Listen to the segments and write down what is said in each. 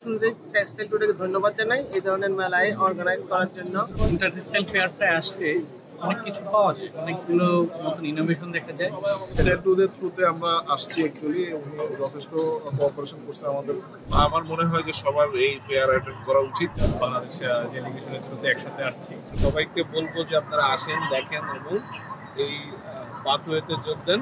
শুরুতেই টেক্সটাইল টুডেকে ধন্যবাদ জানাই এই ধরনের মেলায় অর্গানাইজ করার জন্য। ইন্টার টেক্সটাইল ফেয়ারটায় আসলে অনেক কিছু পাওয়া যায়, অনেকগুলো নতুন ইনোভেশন দেখা যায়। টেক্সটাইল টুডের থ্রুতে আমরা আসছি, অ্যাকচুয়ালি উনি যথেষ্ট কোঅপারেশন করছে আমাদের। আমার মনে হয় যে সবার এই ফেয়ার অ্যাটেন্ড করা উচিত। বাংলাদেশ ডেলিগেশনের থ্রুতে একসাথে আসছি। সবাইকে বলবো যে আপনারা আসেন, দেখেন এবং এই পাথওয়েতে যোগ দেন।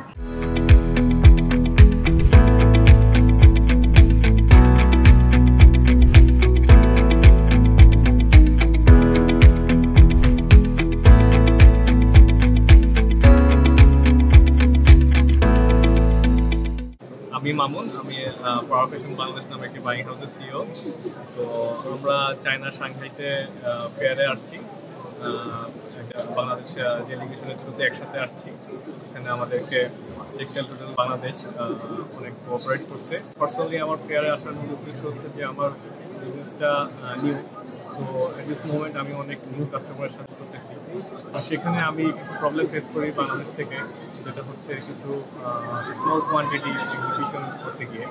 আমি মামুন, আমি পাওয়ার ফ্যাশন বাংলাদেশ নামে একটি বাইং হাউসের সিইও। তো আমরা চায়নার সাংহাইতে ফেয়ারে আসছি, বাংলাদেশ ডেলিগেশনের থ্রুতে একসাথে আসছি। এখানে আমাদেরকে টেক্সটাইল টোটাল বাংলাদেশ অনেক কোঅপারেট করছে। পার্সোনালি আমার ফেয়ারে আসার মূল উদ্দেশ্য হচ্ছে যে আমার বিজনেসটা নিউ, তো এট দিস মোমেন্ট আমি অনেক নিউ কাস্টমারের সাথে করতেছি। আর সেখানে আমি কিছু প্রবলেম ফেস করি বাংলাদেশ থেকে, যেটা হচ্ছে কিছু স্মল কোয়ান্টিটি এক্সিবিশন করতে গিয়ে।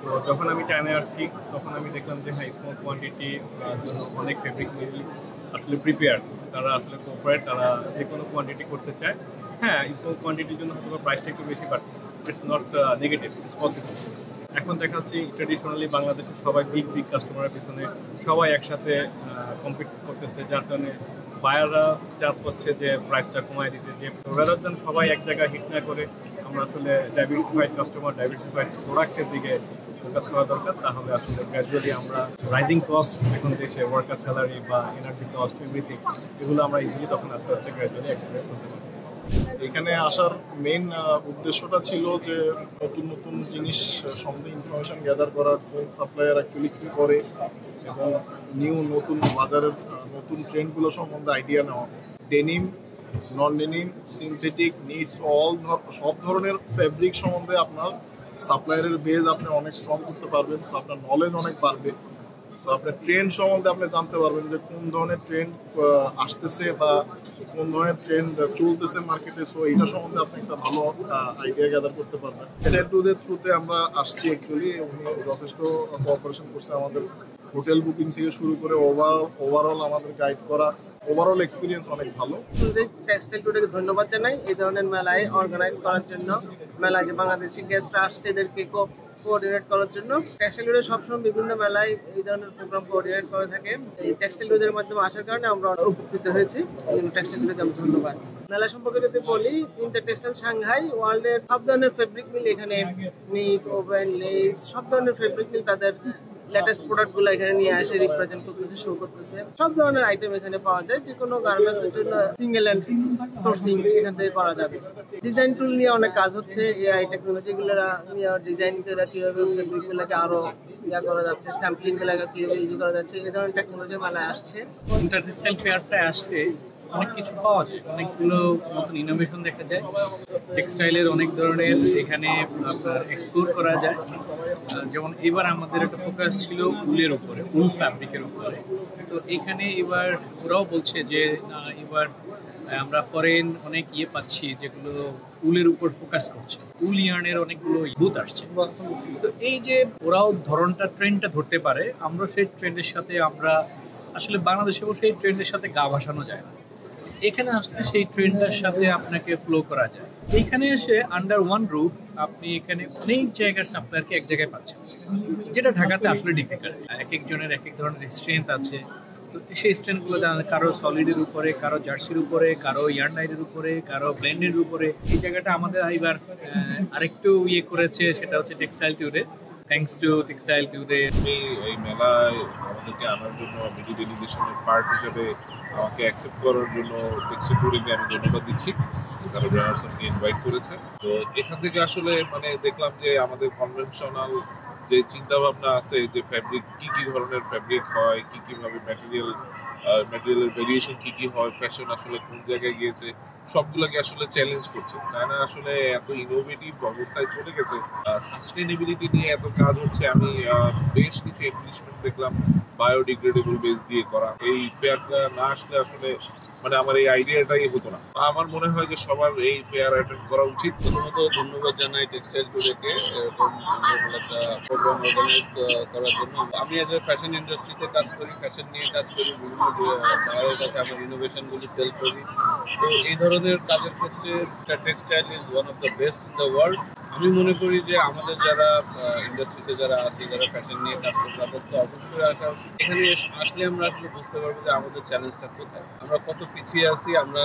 তো যখন আমি চায়নায় আসছি তখন আমি দেখলাম যে হ্যাঁ, স্মল কোয়ান্টিটি জন্য অনেক ফেব্রিক মিল আসলে প্রিপেয়ার, তারা আসলে কোঅপারেট, তারা যে কোনো কোয়ান্টিটি করতে চায়। হ্যাঁ, স্মল কোয়ান্টিটির জন্য হয়তো প্রাইসটা একটু বেশি, but it's not negative, it's positive. এখন দেখা যাচ্ছে ট্রেডিশনালি বাংলাদেশের সবাই বিগ কাস্টমারের পিছনে সবাই একসাথে কম্পিট করতেছে, যার কারণে বায়াররা চান্স পাচ্ছে যে প্রাইসটা কমায় দিতে, যে রাদার দেন সবাই এক জায়গায় হিট না করে আমরা আসলে ডাইভার্সিফাইড কাস্টমার, ডাইভার্সিফাইড প্রোডাক্টের দিকে ফোকাস করা দরকার। তাহলে আসলে গ্র্যাজুয়ালি আমরা রাইজিং কস্ট এখন দেশে ওয়ার্কার স্যালারি বা এনার্জি কস্ট এভরিথিং, এগুলো আমরা ইজিলি তখন আস্তে আস্তে গ্র্যাজুয়ালি এক্সপ্লেন করতে পারবো। এখানে আসার মেইন উদ্দেশ্যটা ছিল যে নতুন জিনিস সম্বন্ধে ইনফরমেশন গ্যাদার করার, কোন সাপ্লায়ার অ্যাকচুয়ালি কী করে এবং নতুন বাজারের নতুন ট্রেন্ডগুলো সম্বন্ধে আইডিয়া নেওয়া। ডেনিম, নন ডেনিম, সিনথেটিক, নিডস, সব ধরনের ফ্যাব্রিক সম্বন্ধে আপনার সাপ্লায়ারের বেজ আপনি অনেক স্ট্রং করতে পারবেন, তো আপনার নলেজ অনেক বাড়বে। তো আপনার ট্রেন্ড সম্বন্ধে আপনি জানতে পারবেন যে কোন ধরনের ট্রেন্ড আসতেছে বা কোন ধরনের ট্রেন্ড চলতেছে মার্কেটে। সো এইটা সম্বন্ধে আপনি একটা ভালো আইডিয়া গ্যাদার করতে পারবেন। টেক্সটাইল টুডের থ্রুতে আমরা আসছি, অ্যাকচুয়ালি উনি যথেষ্ট কোঅপারেশন করছে আমাদের। হোটেল বুকিং থেকে শুরু করে ওভারঅল আমাদের গাইড করা, ওভারঅল এক্সপিরিয়েন্স অনেক ভালো। শুরুতেই টেক্সটাইল টুডেকে ধন্যবাদ জানাই এই ধরনের মেলায় অর্গানাইজ করার জন্য। মেলায় যে বাংলাদেশি গেস্টরা আসছে এদেরকে কোঅর্ডিনেট করার জন্য। টেক্সটাইল টুডে সবসময় বিভিন্ন মেলায় এই ধরনের প্রোগ্রাম কোঅর্ডিনেট করে থাকে। এই টেক্সটাইল টুডের মাধ্যমে আসার কারণে আমরা উপকৃত হয়েছি। এই জন্য টেক্সটাইল টুডেকে আমি ধন্যবাদ। মেলা সম্পর্কে যদি বলি, ইন্টার টেক্সটাইল সাংহাই ওয়ার্ল্ডের সব ধরনের ফেব্রিক মিল এখানে, নিট, ওভেন, লেস, সব ধরনের ফেব্রিক মিল তাদের লেটেস্ট প্রোডাক্টগুলো এখানে নিয়ে আসে, রিপ্রেজেন্ট করতেছে, শো করতেছে। সব ধরনের আইটেম এখানে পাওয়া যায়। যে কোনো গার্মেন্টসের জন্য সিঙ্গেল হ্যান্ড সোর্সিং এখান থেকে করা যাবে। ডিজাইন টুল নিয়ে অনেক কাজ হচ্ছে, এআই টেকনোলজিগুলো নিয়ে ডিজাইন করে কীভাবে ফেব্রিকগুলোকে আরও করা যাচ্ছে, স্যাম্পলিংগুলোকে কীভাবে ইজি করা যাচ্ছে, এই ধরনের টেকনোলজি মেলায় আসছে। ইন্টার টেক্সটাইল ফেয়ারটায় আসলে অনেক কিছু পাওয়া যায়, অনেকগুলো নতুন ইনোভেশন দেখা যায়। টেক্সটাইলের অনেক ধরনের এখানে আপনার এক্সপ্লোর করা যায়। যেমন এবার আমাদের একটা ফোকাস ছিল উলের উপরে, উল ফ্যাব্রিকের উপরে। তো এখানে এবার ওরাও বলছে যে এবার আমরা ফরেন অনেক পাচ্ছি যেগুলো উলের উপর ফোকাস করছে, উল ইয়ার্নের অনেকগুলো বুথ আসছে। তো এই যে ওরাও ট্রেন্ডটা ধরতে পারে, আমরা সেই ট্রেন্ডের সাথে আমরা আসলে বাংলাদেশে বসে এই ট্রেন্ডের সাথে গা ভাসানো যায় না। এখানে আসলে সেই ট্রেন্ডের সাথে আপনাকে ফ্লো করা যায়। এইখানে এসে আন্ডার ওয়ান রুফ আপনি এখানে অনেক জায়গার সাপ্লায়ারকে এক জায়গায় পাচ্ছেন, যেটা ঢাকাতে আসলে ডিফিকাল্ট। এক একজনের এক এক ধরনের স্ট্রেংথ আছে। তো সেই স্ট্রেংথগুলো জানেন, কারো সলিডের উপরে, কারো জার্সির উপরে, কারো ইয়ার্নাইটের উপরে, কারো ব্লেন্ডের উপরে। এই জায়গাটা আমাদের এবার আরেকটু করেছে, সেটা হচ্ছে textile today. Thanks to textile today. আমি এই মেলায় আমাদেরকে আনার জন্য, মিডি ডেলিগেশনের পার্ট হিসেবে আমাকে অ্যাকসেপ্ট করার জন্য টেক্সটাইল টুডেকে আমি ধন্যবাদ দিচ্ছি। তারা ব্রানার্সনকে ইনভাইট করেছে। তো এখান থেকে আসলে দেখলাম যে আমাদের কনভেনশনাল যে চিন্তা ভাবনা আছে, যে ফ্যাব্রিক কি ধরনের ফ্যাব্রিক হয়, কিভাবে ম্যাটেরিয়ালের ভেরিয়েশন কি হয়, ফ্যাশন আসলে কোন জায়গায় গিয়েছে, সবগুলোকে আসলে চ্যালেঞ্জ করছে। চায়না আসলে এত ইনোভেটিভ অবস্থায় চলে গেছে, সাস্টেনেবিলিটি নিয়ে এত কাজ হচ্ছে। আমি বেশ কিছু এমপ্লিশমেন্ট দেখলাম বায়োডিগ্রেডেবল বেস দিয়ে করা। এই ফেয়ারটা না আসলে আসলে মানে আমার এই আইডিয়াটাই হতো না। আমার মনে হয় যে সবার এই ফেয়ার অ্যাটেন্ড করা উচিত। প্রথমত ধন্যবাদ জানাই টেক্সটাইল টুডেকে এরকম একটা প্রোগ্রাম অর্গানাইজ করার জন্য। আমি এজ এ ফ্যাশন ইন্ডাস্ট্রিতে কাজ করি, ফ্যাশন নিয়ে কাজ করি, বিভিন্ন বাইরের কাছে আমার ইনোভেশনগুলি সেল করি। তো এই ধরনের কাজের ক্ষেত্রে textile is one of the best in the world. আমি মনে করি যে আমাদের যারা ইন্ডাস্ট্রিতে যারা আছি, যারা ফ্যাশন নিয়ে কাজ করি, তাদের তো অবশ্যই আসা উচিত। এখানে আসলে আমরা আসলে বুঝতে পারবো যে আমাদের চ্যালেঞ্জটা কোথায়, আমরা কত পিছিয়ে আছি, আমরা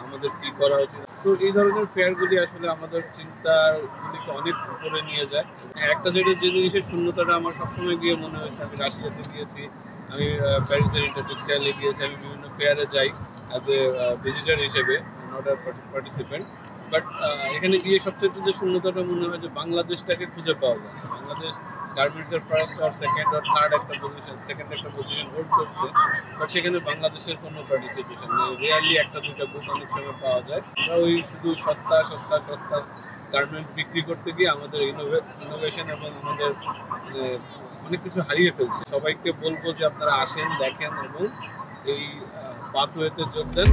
আমাদের কি করা উচিত। সো এই ধরনের ফেয়ারগুলি আসলে আমাদের চিন্তাগুলিকে অনেক উপরে নিয়ে যায়। একটা যে জিনিসের শূন্যতাটা আমার সবসময় গিয়ে মনে হয়েছে, আমি রাশিয়াতে গিয়েছি, আমি প্যারিসের ইন্টারটেক্সটাইলে গিয়েছি, আমি বিভিন্ন ফেয়ারে যাই অ্যাজ এ ভিজিটার হিসেবে, নট এ পার্টিসিপেন্ট। বাট এখানে গিয়ে সবচেয়ে যে শূন্যতাটা মনে হয় যে বাংলাদেশটাকে খুঁজে পাওয়া যায়। বাংলাদেশ গার্মেন্টসের ফার্স্ট আর সেকেন্ড আর থার্ড একটা পজিশন, সেকেন্ড একটা পজিশন হোল্ড করছে, বাট সেখানে বাংলাদেশের কোনো পার্টিসিপেশন নেই। রিয়ারলি একটা দুইটা বুথ অনেক সময় পাওয়া যায়। আমরা ওই শুধু সস্তা সস্তা সস্তা গার্মেন্ট বিক্রি করতে গিয়ে আমাদের ইনোভেশন এবং আমাদের অনেক কিছু হারিয়ে ফেলছি। সবাইকে বলবো যে আপনারা আসেন, দেখেন এবং এই পাথওয়েতে যোগ দেন।